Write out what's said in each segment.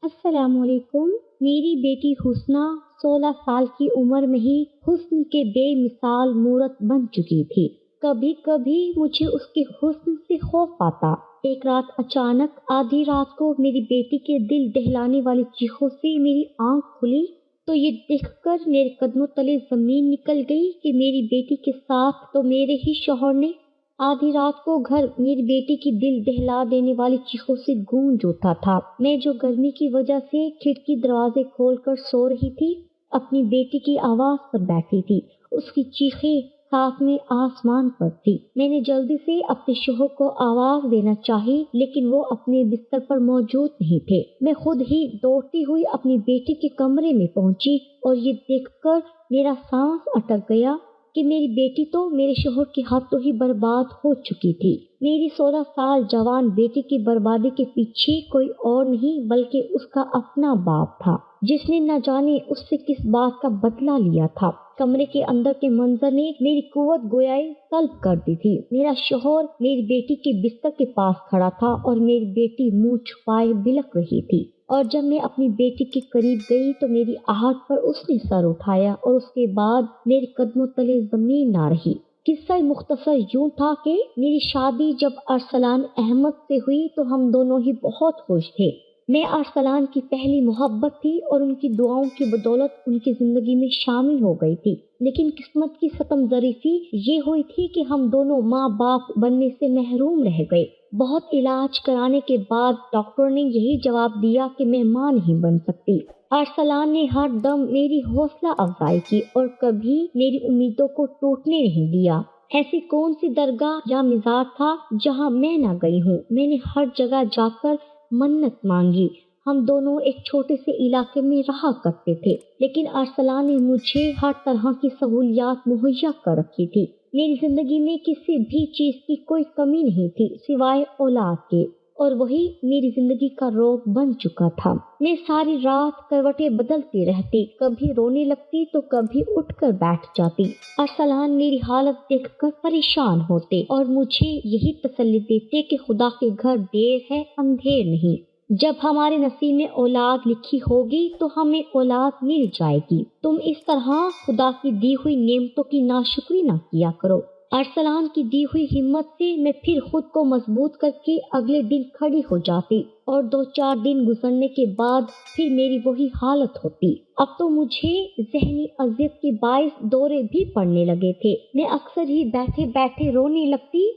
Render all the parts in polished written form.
السلام علیکم۔ میری بیٹی حسنہ 16 سال کی عمر میں ہی حسن کے بے مثال مورت بن چکی تھی۔ کبھی کبھی مجھے اس کے حسن سے خوف آتا۔ ایک رات اچانک آدھی رات کو میری بیٹی کے دل دہلانے والی چیخوں سے میری آنکھ کھلی تو یہ دیکھ کر میرے قدموں تلے زمین نکل گئی کہ میری بیٹی کے ساتھ تو میرے ہی شوہر نے آدھی رات کو گھر میری بیٹی کی دل دہلا دینے والی چیخوں سے گونج اٹھا تھا۔ میں جو گرمی کی وجہ سے کھڑکی دروازے کھول کر سو رہی تھی، اپنی بیٹی کی آواز پر بیٹھی تھی۔ اس کی چیخیں ساتویں آسمان پر تھی۔ میں نے جلدی سے اپنے شوہر کو آواز دینا چاہی، لیکن وہ اپنے بستر پر موجود نہیں تھے۔ میں خود ہی دوڑتی ہوئی اپنی بیٹی کے کمرے میں پہنچی اور یہ دیکھ کر میرا سانس اٹک گیا کہ میری بیٹی تو میرے شوہر کے ہاتھوں ہی برباد ہو چکی تھی۔ میری 16 سال جوان بیٹی کی بربادی کے پیچھے کوئی اور نہیں بلکہ اس کا اپنا باپ تھا، جس نے نہ جانے اس سے کس بات کا بدلہ لیا تھا۔ کمرے کے اندر کے منظر نے میری قوت گویائی طلب کر دی تھی۔ میرا شوہر میری بیٹی کے بستر کے پاس کھڑا تھا اور میری بیٹی منہ چھپائے بلک رہی تھی، اور جب میں اپنی بیٹی کے قریب گئی تو میری آہٹ پر اس نے سر اٹھایا اور اس کے بعد میرے قدموں تلے زمین نہ رہی۔ قصہ مختصر یوں تھا کہ میری شادی جب ارسلان احمد سے ہوئی تو ہم دونوں ہی بہت خوش تھے۔ میں ارسلان کی پہلی محبت تھی اور ان کی دعاؤں کی بدولت ان کی زندگی میں شامل ہو گئی تھی، لیکن قسمت کی ستم ظریفی یہ ہوئی تھی کہ ہم دونوں ماں باپ بننے سے محروم رہ گئے۔ بہت علاج کرانے کے بعد ڈاکٹر نے یہی جواب دیا کہ میں ماں نہیں بن سکتی۔ ارسلان نے ہر دم میری حوصلہ افزائی کی اور کبھی میری امیدوں کو ٹوٹنے نہیں دیا۔ ایسی کون سی درگاہ یا مزار تھا جہاں میں نہ گئی ہوں۔ میں نے ہر جگہ جا کر منت مانگی۔ ہم دونوں ایک چھوٹے سے علاقے میں رہا کرتے تھے، لیکن ارسلان نے مجھے ہر طرح کی سہولیات مہیا کر رکھی تھی۔ میری زندگی میں کسی بھی چیز کی کوئی کمی نہیں تھی سوائے اولاد کے، اور وہی میری زندگی کا روگ بن چکا تھا۔ میں ساری رات کروٹیں بدلتی رہتی، کبھی رونے لگتی تو کبھی اٹھ کر بیٹھ جاتی۔ ارسلان میری حالت دیکھ کر پریشان ہوتے اور مجھے یہی تسلی دیتے کہ خدا کے گھر دیر ہے اندھیر نہیں۔ جب ہمارے نصیب میں اولاد لکھی ہوگی تو ہمیں اولاد مل جائے گی۔ تم اس طرح خدا کی دی ہوئی نعمتوں کی ناشکری نہ کیا کرو۔ ارسلان کی دی ہوئی ہمت سے میں پھر خود کو مضبوط کر کے اگلے دن کھڑی ہو جاتی، اور 2-4 دن گزرنے کے بعد پھر میری وہی حالت ہوتی۔ اب تو مجھے ذہنی اذیت کے باعث دورے بھی پڑنے لگے تھے۔ میں اکثر ہی بیٹھے بیٹھے رونے لگتی۔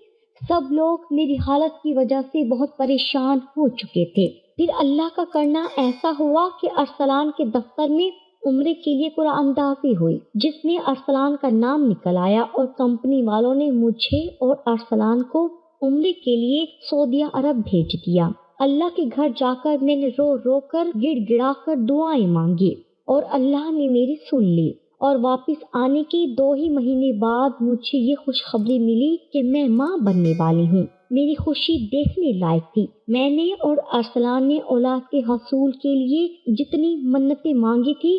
سب لوگ میری حالت کی وجہ سے بہت پریشان ہو چکے تھے۔ پھر اللہ کا کرنا ایسا ہوا کہ ارسلان کے دفتر میں عمرے کے لیے قرعہ اندازی ہوئی، جس میں ارسلان کا نام نکل آیا اور کمپنی والوں نے مجھے اور ارسلان کو عمرے کے لیے سعودیہ عرب بھیج دیا۔ اللہ کے گھر جا کر میں نے رو رو کر گڑ گڑا کر دعائیں مانگی اور اللہ نے میری سن لی، اور واپس آنے کے 2 ہی مہینے بعد مجھے یہ خوشخبری ملی کہ میں ماں بننے والی ہوں۔ میری خوشی دیکھنے لائق تھی۔ میں نے اور ارسلان نے اولاد کے حصول کے لیے جتنی منتیں مانگی تھی،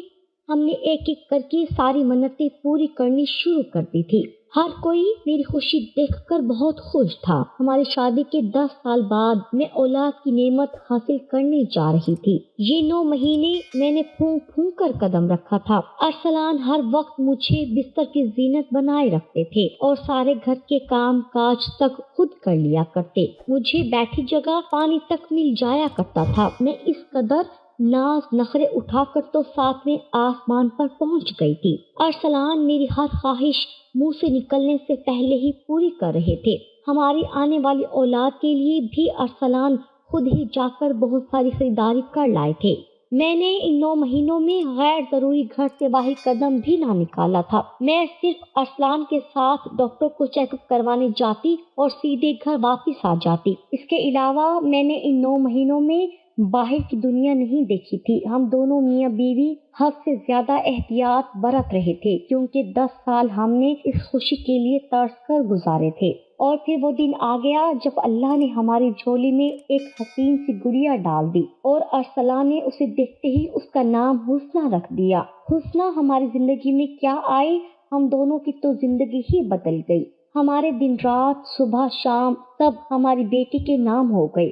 ہم نے ایک ایک کر کے ساری منتیں پوری کرنی شروع کر دی تھی۔ ہر کوئی میری خوشی دیکھ کر بہت خوش تھا۔ ہماری شادی کے 10 سال بعد میں اولاد کی نعمت حاصل کرنے جا رہی تھی۔ یہ 9 مہینے میں نے پھونک پھونک کر قدم رکھا تھا۔ ارسلان ہر وقت مجھے بستر کی زینت بنائے رکھتے تھے اور سارے گھر کے کام کاج تک خود کر لیا کرتے۔ مجھے بیٹھی جگہ پانی تک مل جایا کرتا تھا۔ میں اس قدر ناز نخرے اٹھا کر تو 7ویں آسمان پر پہنچ گئی تھی۔ ارسلان میری ہر خواہش منہ سے نکلنے سے پہلے ہی پوری کر رہے تھے۔ ہماری آنے والی اولاد کے لیے بھی ارسلان خود ہی جا کر بہت ساری خریداری کر لائے تھے۔ میں نے ان 9 مہینوں میں غیر ضروری گھر سے باہر قدم بھی نہ نکالا تھا۔ میں صرف ارسلان کے ساتھ ڈاکٹر کو چیک اپ کروانے جاتی اور سیدھے گھر واپس آ جاتی۔ اس کے علاوہ میں نے ان 9 مہینوں میں باہر کی دنیا نہیں دیکھی تھی۔ ہم دونوں میاں بیوی حد سے زیادہ احتیاط برت رہے تھے، کیونکہ 10 سال ہم نے اس خوشی کے لیے ترس کر گزارے تھے۔ اور پھر وہ دن آ گیا جب اللہ نے ہماری جھولی میں ایک حسین سی گڑیا ڈال دی، اور ارسلان نے اسے دیکھتے ہی اس کا نام حسنہ رکھ دیا۔ حسنہ ہماری زندگی میں کیا آئی، ہم دونوں کی تو زندگی ہی بدل گئی۔ ہمارے دن رات، صبح شام، سب ہماری بیٹی کے نام ہو گئے۔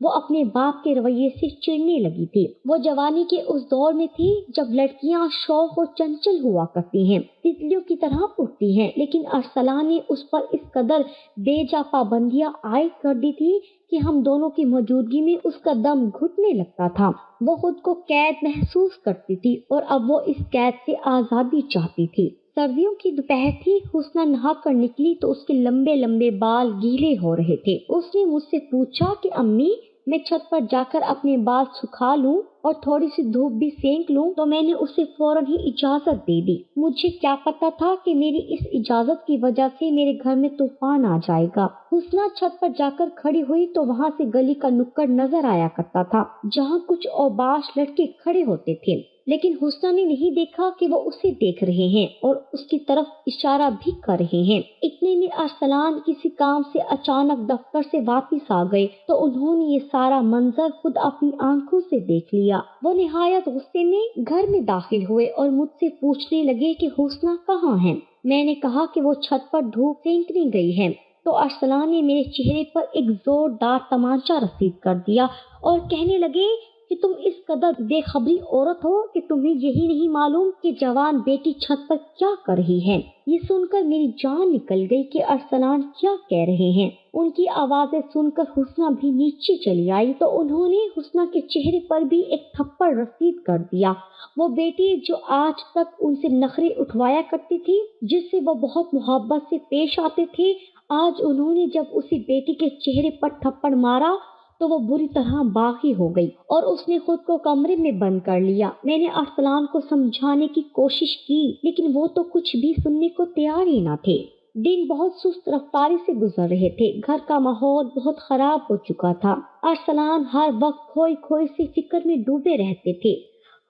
وہ اپنے باپ کے رویے سے چڑنے لگی تھی۔ وہ جوانی کے اس دور میں تھی جب لڑکیاں شوق و چنچل ہوا کرتی ہیں، تتلیوں کی طرح اٹھتی ہیں، لیکن ارسلان نے اس پر اس قدر بے جا پابندیاں عائد کر دی تھی کہ ہم دونوں کی موجودگی میں اس کا دم گھٹنے لگتا تھا۔ وہ خود کو قید محسوس کرتی تھی اور اب وہ اس قید سے آزادی چاہتی تھی۔ سردیوں کی دوپہر تھی، حسنہ نہا کر نکلی تو اس کے لمبے لمبے بال گیلے ہو رہے تھے۔ اس نے مجھ سے پوچھا کہ امی، میں چھت پر جا کر اپنے بال سکھا لوں اور تھوڑی سی دھوپ بھی سینک لوں؟ تو میں نے اسے فوراً ہی اجازت دے دی۔ مجھے کیا پتا تھا کہ میری اس اجازت کی وجہ سے میرے گھر میں طوفان آ جائے گا۔ حسنہ چھت پر جا کر کھڑی ہوئی تو وہاں سے گلی کا نکڑ نظر آیا کرتا تھا جہاں کچھ اوباش لڑکے کھڑے ہوتے تھے، لیکن حسنہ نے نہیں دیکھا کہ وہ اسے دیکھ رہے ہیں اور اس کی طرف اشارہ بھی کر رہے ہیں۔ اتنے میں ارسلان کسی کام سے اچانک دفتر سے واپس آ گئے تو انہوں نے یہ سارا منظر خود اپنی آنکھوں سے دیکھ لیا۔ وہ نہایت غصے میں گھر میں داخل ہوئے اور مجھ سے پوچھنے لگے کہ حسنہ کہاں ہے؟ میں نے کہا کہ وہ چھت پر دھوپ سینکنے گئی ہے، تو ارسلان نے میرے چہرے پر ایک زوردار تمانچہ رسید کر دیا اور کہنے لگے کہ تم اس قدر بے خبری عورت ہو کہ تمہیں یہی نہیں معلوم کہ جوان بیٹی چھت پر کیا کر رہی ہے۔ یہ سن کر میری جان نکل گئی کہ ارسلان کیا کہہ رہے ہیں۔ ان کی آوازیں سن کر حسنہ بھی نیچے چلی آئی تو انہوں نے حسنہ کے چہرے پر بھی ایک تھپڑ رسید کر دیا۔ وہ بیٹی جو آج تک ان سے نخرے اٹھوایا کرتی تھی، جس سے وہ بہت محبت سے پیش آتے تھے، آج انہوں نے جب اسی بیٹی کے چہرے پر تھپڑ مارا تو وہ بری طرح باغی ہو گئی اور اس نے خود کو کمرے میں بند کر لیا۔ میں نے ارسلان کو سمجھانے کی کوشش کی لیکن وہ تو کچھ بھی سننے کو تیار ہی نہ تھے۔ دن بہت سست رفتاری سے گزر رہے تھے، گھر کا ماحول بہت خراب ہو چکا تھا۔ ارسلان ہر وقت کھوئے کھوئے سے فکر میں ڈوبے رہتے تھے،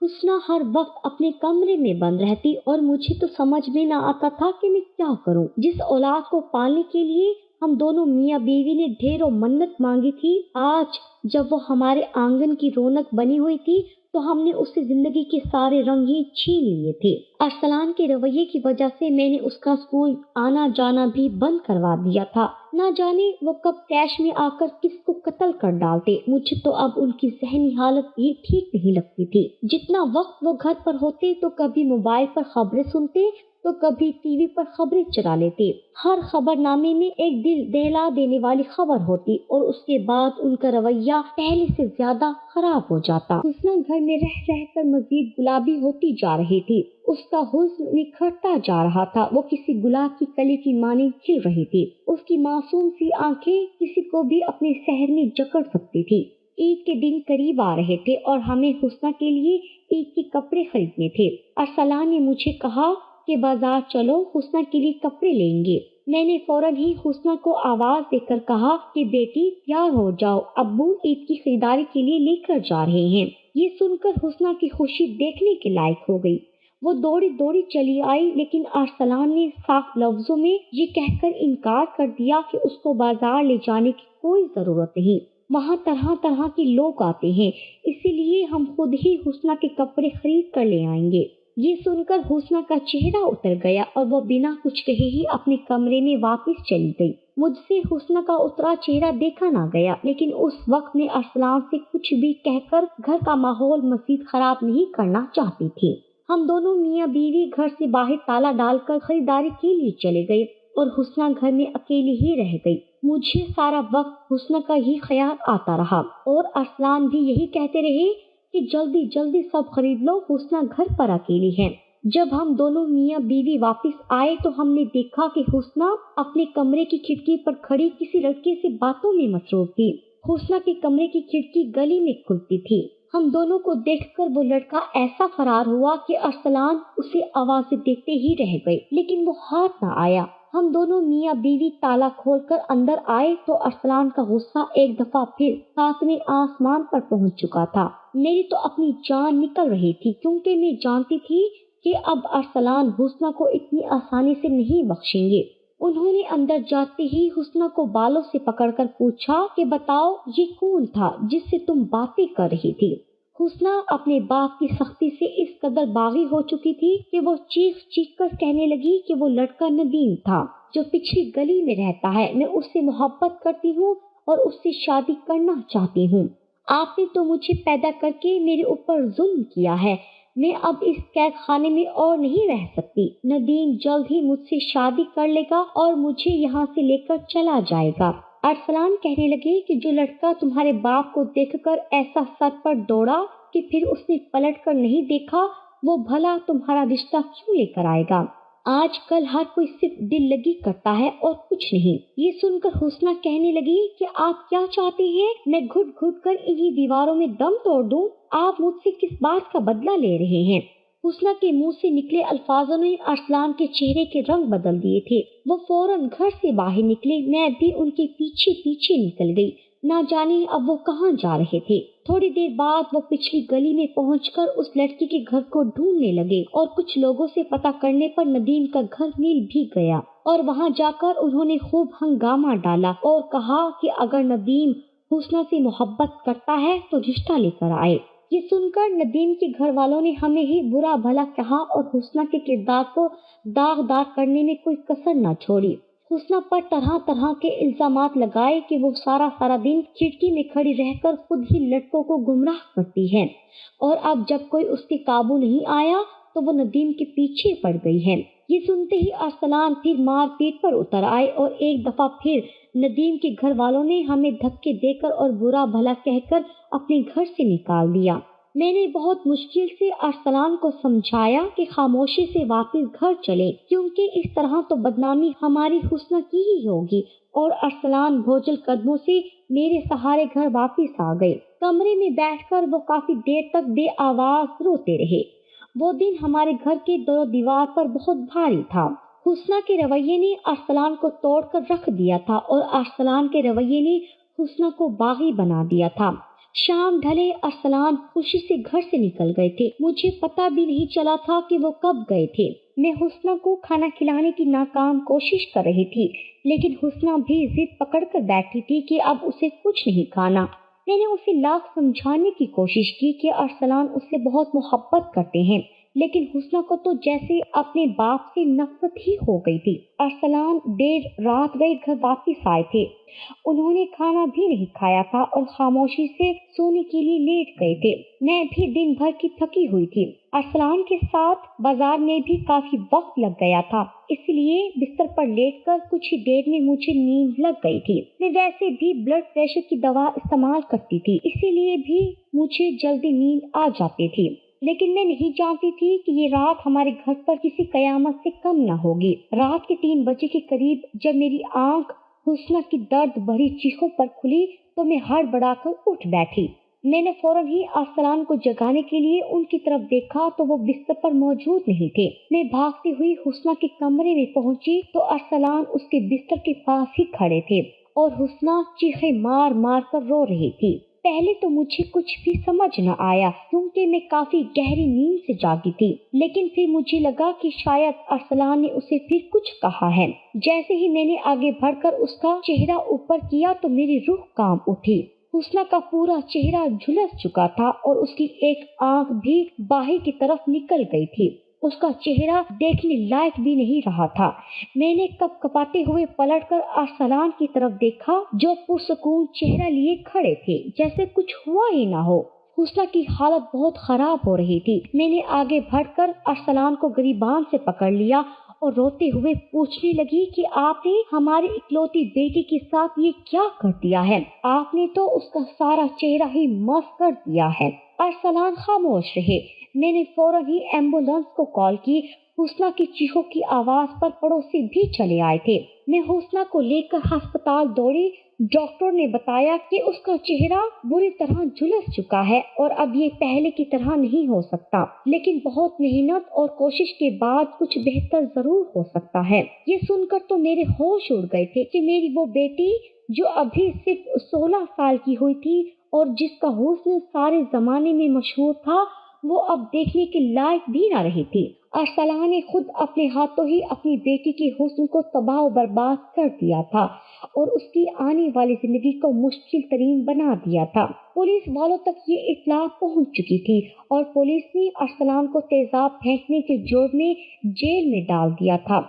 حسنہ ہر وقت اپنے کمرے میں بند رہتی اور مجھے تو سمجھ میں نہ آتا تھا کہ میں کیا کروں۔ جس اولاد کو پالنے کے لیے ہم دونوں میاں بیوی نے ڈھیروں منت مانگی تھی، آج جب وہ ہمارے آنگن کی رونق بنی ہوئی تھی تو ہم نے اس سے زندگی کے سارے رنگ ہی چھین لیے تھے۔ ارسلان کے رویے کی وجہ سے میں نے اس کا اسکول آنا جانا بھی بند کروا دیا تھا۔ نہ جانے وہ کب کیش میں آ کر کس کو قتل کر ڈالتے۔ مجھے تو اب ان کی ذہنی حالت بھی ٹھیک نہیں لگتی تھی۔ جتنا وقت وہ گھر پر ہوتے تو کبھی موبائل پر خبریں سنتے تو کبھی ٹی وی پر خبریں چلا لیتے۔ ہر خبر نامے میں ایک دل دہلا دینے والی خبر ہوتی اور اس کے بعد ان کا رویہ پہلے سے زیادہ خراب ہو جاتا۔ حسنہ گھر میں رہ رہ کر مزید گلابی ہوتی جا رہی تھی، اس کا حسن نکھرتا جا رہا تھا، وہ کسی گلاب کی کلی کی مانند کھل رہی تھی۔ اس کی معصوم سی آنکھیں کسی کو بھی اپنے سحر میں جکڑ سکتی تھی۔ عید کے دن قریب آ رہے تھے اور ہمیں حسنہ کے لیے عید کے کپڑے خریدنے تھے۔ ارسلان نے مجھے کہا کہ بازار چلو، حسنہ کے لیے کپڑے لیں گے۔ میں نے فوراً ہی حسنہ کو آواز دے کر کہا کہ بیٹی تیار ہو جاؤ، ابو عید کی خریداری کے لیے لے کر جا رہے ہیں۔ یہ سن کر حسنہ کی خوشی دیکھنے کے لائق ہو گئی۔ وہ دوڑی دوڑی چلی آئی لیکن ارسلان نے صاف لفظوں میں یہ کہہ کر انکار کر دیا کہ اس کو بازار لے جانے کی کوئی ضرورت نہیں، وہاں طرح طرح کے لوگ آتے ہیں، اسی لیے ہم خود ہی حسنہ کے کپڑے خرید کر لے آئیں گے۔ یہ سن کر حسنہ کا چہرہ اتر گیا اور وہ بنا کچھ کہے ہی اپنے کمرے میں واپس چلی گئی۔ مجھ سے حسنہ کا اترا چہرہ دیکھا نہ گیا، لیکن اس وقت میں ارسلان سے کچھ بھی کہہ کر گھر کا ماحول مزید خراب نہیں کرنا چاہتی تھی۔ ہم دونوں میاں بیوی گھر سے باہر تالا ڈال کر خریداری کے لیے چلے گئے اور حسنہ گھر میں اکیلی ہی رہ گئی۔ مجھے سارا وقت حسنہ کا ہی خیال آتا رہا اور ارسلان بھی یہی کہتے رہے کہ جلدی جلدی سب خرید لو، حسنہ گھر پر اکیلی ہے۔ جب ہم دونوں میاں بیوی واپس آئے تو ہم نے دیکھا کہ حسنہ اپنے کمرے کی کھڑکی پر کھڑی کسی لڑکے سے باتوں میں مصروف تھی۔ حسنہ کے کمرے کی کھڑکی گلی میں کھلتی تھی۔ ہم دونوں کو دیکھ کر وہ لڑکا ایسا فرار ہوا کہ ارسلان اسے آوازیں دیتے ہی رہ گئے، لیکن وہ ہاتھ نہ آیا۔ ہم دونوں میاں بیوی تالا کھول کر اندر آئے تو ارسلان کا غصہ ایک دفعہ پھر ساتویں آسمان پر پہنچ چکا تھا۔ میری تو اپنی جان نکل رہی تھی کیونکہ میں جانتی تھی کہ اب ارسلان حسنہ کو اتنی آسانی سے نہیں بخشیں گے۔ انہوں نے اندر جاتے ہی حسنہ کو بالوں سے پکڑ کر پوچھا کہ بتاؤ یہ کون تھا جس سے تم باتیں کر رہی تھی؟ حسنہ اپنے باپ کی سختی سے اس قدر باغی ہو چکی تھی کہ وہ چیخ چیخ کر کہنے لگی کہ وہ لڑکا ندیم تھا جو پچھلی گلی میں رہتا ہے، میں اس سے محبت کرتی ہوں اور اس سے شادی کرنا چاہتی ہوں۔ آپ نے تو مجھے پیدا کر کے میرے اوپر ظلم کیا ہے، میں اب اس قید خانے میں اور نہیں رہ سکتی۔ ندیم جلد ہی مجھ سے شادی کر لے گا اور مجھے یہاں سے لے کر چلا جائے گا۔ ارسلان کہنے لگے کہ جو لڑکا تمہارے باپ کو دیکھ کر ایسا سر پر دوڑا کہ پھر اس نے پلٹ کر نہیں دیکھا، وہ بھلا تمہارا رشتہ کیوں لے کر آئے گا؟ آج کل ہر کوئی صرف دل لگی کرتا ہے اور کچھ نہیں۔ یہ سن کر حسنہ کہنے لگی کہ آپ کیا چاہتے ہیں؟ میں گھٹ گھٹ کر انہی دیواروں میں دم توڑ دوں؟ آپ مجھ سے کس بات کا بدلہ لے رہے ہیں؟ حسنہ کے منہ سے نکلے الفاظوں نے ارسلان کے چہرے کے رنگ بدل دیے تھے۔ وہ فوراً گھر سے باہر نکلے، میں بھی ان کے پیچھے پیچھے نکل گئی۔ نہ جانے اب وہ کہاں جا رہے تھے۔ تھوڑی دیر بعد وہ پچھلی گلی میں پہنچ کر اس لڑکی کے گھر کو ڈھونڈنے لگے اور کچھ لوگوں سے پتہ کرنے پر ندیم کا گھر مل بھی گیا اور وہاں جا کر انہوں نے خوب ہنگامہ ڈالا اور کہا کہ اگر ندیم حسنہ سے محبت کرتا ہے تو رشتہ لے کر آئے۔ یہ سن کر ندیم کے گھر والوں نے ہمیں ہی برا بھلا کہا اور حسنہ کے کردار کو داغدار کرنے میں کوئی کسر نہ چھوڑی۔ حسنہ پر طرح طرح کے الزامات لگائے کہ وہ سارا دن کھڑکی میں کھڑی رہ کر خود ہی لڑکوں کو گمراہ کرتی ہے اور اب جب کوئی اس کے قابو نہیں آیا تو وہ ندیم کے پیچھے پڑ گئی ہے۔ یہ سنتے ہی ارسلان پھر مار پیٹ پر اتر آئے اور ایک دفعہ پھر ندیم کے گھر والوں نے ہمیں دھکے دے کر اور برا بھلا کہہ کر اپنے گھر سے نکال دیا۔ میں نے بہت مشکل سے ارسلان کو سمجھایا کہ خاموشی سے واپس گھر چلے کیونکہ اس طرح تو بدنامی ہماری حسنہ کی ہی ہوگی، اور ارسلان بھوجل قدموں سے میرے سہارے گھر واپس آ گئے۔ کمرے میں بیٹھ کر وہ کافی دیر تک بے آواز روتے رہے۔ وہ دن ہمارے گھر کے در و دیوار پر بہت بھاری تھا۔ حسنہ کے رویے نے ارسلان کو توڑ کر رکھ دیا تھا اور ارسلان کے رویے نے حسنہ کو باغی بنا دیا تھا۔ شام ڈھلے ارسلان خوشی سے گھر سے نکل گئے تھے۔ مجھے پتہ بھی نہیں چلا تھا کہ وہ کب گئے تھے۔ میں حسنہ کو کھانا کھلانے کی ناکام کوشش کر رہی تھی، لیکن حسنہ بھی ضد پکڑ کر بیٹھی تھی کہ اب اسے کچھ نہیں کھانا۔ میں نے اسے لاکھ سمجھانے کی کوشش کی کہ ارسلان اس سے بہت محبت کرتے ہیں، لیکن حسنہ کو تو جیسے اپنے باپ سے نفرت ہی ہو گئی تھی۔ ارسلان دیر رات گئے گھر واپس آئے تھے۔ انہوں نے کھانا بھی نہیں کھایا تھا اور خاموشی سے سونے کے لیے لیٹ گئے تھے۔ میں بھی دن بھر کی تھکی ہوئی تھی۔ ارسلان کے ساتھ بازار میں بھی کافی وقت لگ گیا تھا، اس لیے بستر پر لیٹ کر کچھ ہی دیر میں مجھے نیند لگ گئی تھی۔ میں ویسے بھی بلڈ پریشر کی دوا استعمال کرتی تھی، اسی لیے بھی مجھے جلدی نیند آ جاتی تھی، لیکن میں نہیں جانتی تھی کہ یہ رات ہمارے گھر پر کسی قیامت سے کم نہ ہوگی۔ رات کے 3 بجے کے قریب جب میری آنکھ حسنہ کی درد بھری چیخوں پر کھلی تو میں ہڑبڑا کر اٹھ بیٹھی۔ میں نے فوراً ہی ارسلان کو جگانے کے لیے ان کی طرف دیکھا تو وہ بستر پر موجود نہیں تھے۔ میں بھاگتی ہوئی حسنہ کے کمرے میں پہنچی تو ارسلان اس کے بستر کے پاس ہی کھڑے تھے اور حسنہ چیخیں مار مار کر رو رہی تھی۔ پہلے تو مجھے کچھ بھی سمجھ نہ آیا کیونکہ میں کافی گہری نیند سے جاگی تھی، لیکن پھر مجھے لگا کہ شاید ارسلان نے اسے پھر کچھ کہا ہے۔ جیسے ہی میں نے آگے بڑھ کر اس کا چہرہ اوپر کیا تو میری روح کانپ اٹھی۔ حسنہ کا پورا چہرہ جھلس چکا تھا اور اس کی ایک آنکھ بھی باہر کی طرف نکل گئی تھی۔ اس کا چہرہ دیکھنے لائق بھی نہیں رہا تھا۔ میں نے کپ کپاتے ہوئے پلٹ کر ارسلان کی طرف دیکھا جو پرسکون چہرہ لیے کھڑے تھے جیسے کچھ ہوا ہی نہ ہو۔ حسنہ کی حالت بہت خراب ہو رہی تھی۔ میں نے آگے بڑھ کر ارسلان کو گریبان سے پکڑ لیا اور روتے ہوئے پوچھنے لگی کہ آپ نے ہماری اکلوتی بیٹی کے ساتھ یہ کیا کر دیا ہے؟ آپ نے تو اس کا سارا چہرہ ہی مسخ کر دیا ہے۔ ارسلان خاموش رہے۔ میں نے فوراً ہی ایمبولینس کو کال کی۔ حسنہ کی چیخوں کی آواز پر پڑوسی بھی چلے آئے تھے۔ میں حسنہ کو لے کر ہسپتال دوڑی۔ ڈاکٹر نے بتایا کہ اس کا چہرہ بری طرح جھلس چکا ہے اور اب یہ پہلے کی طرح نہیں ہو سکتا، لیکن بہت محنت اور کوشش کے بعد کچھ بہتر ضرور ہو سکتا ہے۔ یہ سن کر تو میرے ہوش اڑ گئے تھے کہ میری وہ بیٹی جو ابھی صرف 16 سال کی ہوئی تھی اور جس کا حسن سارے زمانے میں مشہور تھا، وہ اب دیکھنے کے لائق بھی نہ رہی تھی۔ ارسلان نے خود اپنے ہاتھوں ہی اپنی بیٹی کے حسن کو تباہ و برباد کر دیا تھا اور اس کی آنے والی زندگی کو مشکل ترین بنا دیا تھا۔ پولیس والوں تک یہ اطلاع پہنچ چکی تھی اور پولیس نے ارسلان کو تیزاب پھینکنے کے جرم میں جیل میں ڈال دیا تھا۔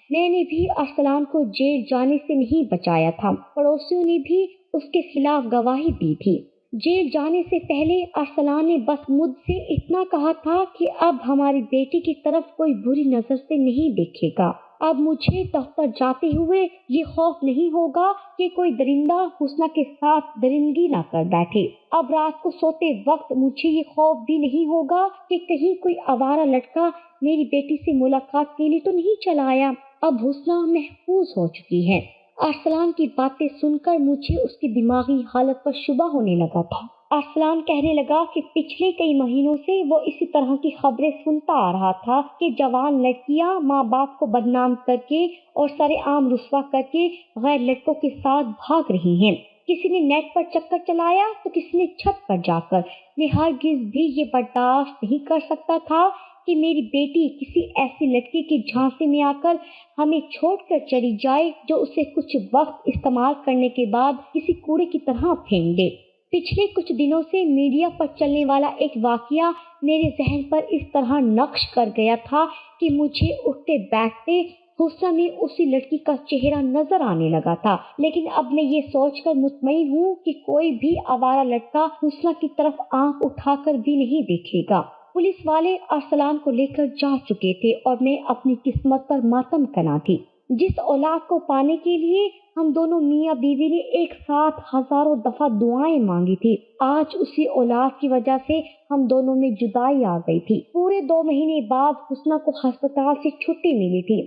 میں نے بھی ارسلان کو جیل جانے سے نہیں بچایا تھا۔ پڑوسیوں نے بھی اس کے خلاف گواہی دی تھی۔ جیل جانے سے پہلے ارسلان نے بس مجھ سے اتنا کہا تھا کہ اب ہماری بیٹی کی طرف کوئی بری نظر سے نہیں دیکھے گا۔ اب مجھے دفتر جاتے ہوئے یہ خوف نہیں ہوگا کہ کوئی درندہ حسنہ کے ساتھ درندگی نہ کر بیٹھے۔ اب رات کو سوتے وقت مجھے یہ خوف بھی نہیں ہوگا کہ کہیں کوئی آوارہ لڑکا میری بیٹی سے ملاقات کے لیے تو نہیں چلا آیا۔ اب حسنہ محفوظ ہو چکی ہے۔ ارسلان کی باتیں سن کر مجھے اس کی دماغی حالت پر شبہ ہونے لگا تھا۔ ارسلان کہنے لگا کہ پچھلے کئی مہینوں سے وہ اسی طرح کی خبریں سنتا آ رہا تھا کہ جوان لڑکیاں ماں باپ کو بدنام کر کے اور سر عام رسوا کر کے غیر لڑکوں کے ساتھ بھاگ رہی ہیں۔ کسی نے نیٹ پر چکر چلایا تو کسی نے چھت پر جا کر۔ میں ہرگز بھی یہ برداشت نہیں کر سکتا تھا کہ میری بیٹی کسی ایسی لڑکی کی جھانسے میں آ کر ہمیں چھوڑ کر چلی جائے جو اسے کچھ وقت استعمال کرنے کے بعد کسی کوڑے کی طرح پھینک دے۔ پچھلے کچھ دنوں سے میڈیا پر چلنے والا ایک واقعہ میرے ذہن پر اس طرح نقش کر گیا تھا کہ مجھے اٹھتے بیٹھتے حسنہ میں اسی لڑکی کا چہرہ نظر آنے لگا تھا، لیکن اب میں یہ سوچ کر مطمئن ہوں کہ کوئی بھی آوارہ لڑکا حسنہ کی طرف آنکھ اٹھا کر بھی نہیں دیکھے گا۔ پولیس والے ارسلان کو لے کر جا چکے تھے اور میں اپنی قسمت پر ماتم کنا تھی۔ جس اولاد کو پانے کے لیے ہم دونوں میاں بیوی نے ایک ساتھ ہزاروں دفعہ دعائیں مانگی تھی، آج اسی اولاد کی وجہ سے ہم دونوں میں جدائی آ گئی تھی۔ پورے 2 مہینے بعد حسنہ کو ہسپتال سے چھٹی ملی تھی۔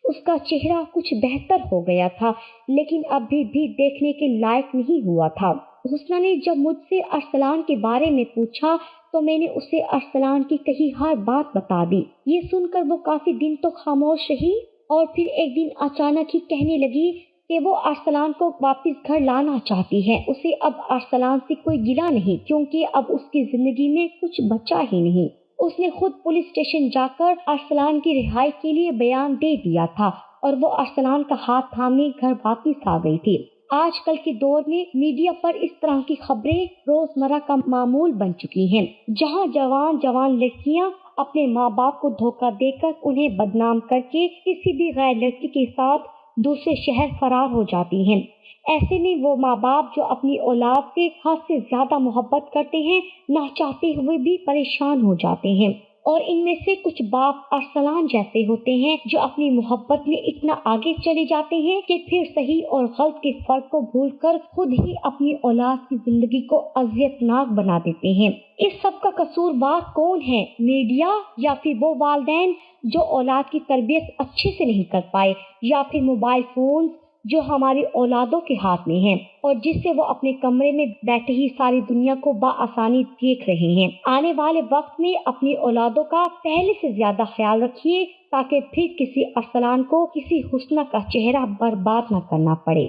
اس کا چہرہ کچھ بہتر ہو گیا تھا، لیکن ابھی بھی دیکھنے کے لائق نہیں ہوا تھا۔ حسنہ نے جب مجھ سے ارسلان کے بارے میں پوچھا تو میں نے اسے ارسلان کی کہی ہر بات بتا دی۔ یہ سن کر وہ کافی دن تو خاموش رہی اور پھر ایک دن اچانک ہی کہنے لگی کہ وہ ارسلان کو واپس گھر لانا چاہتی ہے۔ اسے اب ارسلان سے کوئی گلہ نہیں، کیونکہ اب اس کی زندگی میں کچھ بچا ہی نہیں۔ اس نے خود پولیس اسٹیشن جا کر ارسلان کی رہائی کے لیے بیان دے دیا تھا اور وہ ارسلان کا ہاتھ تھامے گھر واپس آ گئی تھی۔ آج کل کے دور میں میڈیا پر اس طرح کی خبریں روزمرہ کا معمول بن چکی ہیں، جہاں جوان لڑکیاں اپنے ماں باپ کو دھوکہ دے کر انہیں بدنام کر کے کسی بھی غیر لڑکی کے ساتھ دوسرے شہر فرار ہو جاتی ہیں۔ ایسے میں وہ ماں باپ جو اپنی اولاد سے حد سے زیادہ محبت کرتے ہیں، نہ چاہتے ہوئے بھی پریشان ہو جاتے ہیں، اور ان میں سے کچھ باپ ارسلان جیسے ہوتے ہیں جو اپنی محبت میں اتنا آگے چلے جاتے ہیں کہ پھر صحیح اور غلط کے فرق کو بھول کر خود ہی اپنی اولاد کی زندگی کو اذیت ناک بنا دیتے ہیں۔ اس سب کا قصوروار کون ہے؟ میڈیا، یا پھر وہ والدین جو اولاد کی تربیت اچھے سے نہیں کر پائے، یا پھر موبائل فون جو ہماری اولادوں کے ہاتھ میں ہیں اور جس سے وہ اپنے کمرے میں بیٹھے ہی ساری دنیا کو بآسانی دیکھ رہے ہیں۔ آنے والے وقت میں اپنی اولادوں کا پہلے سے زیادہ خیال رکھیے تاکہ پھر کسی ارسلان کو کسی حسنہ کا چہرہ برباد نہ کرنا پڑے۔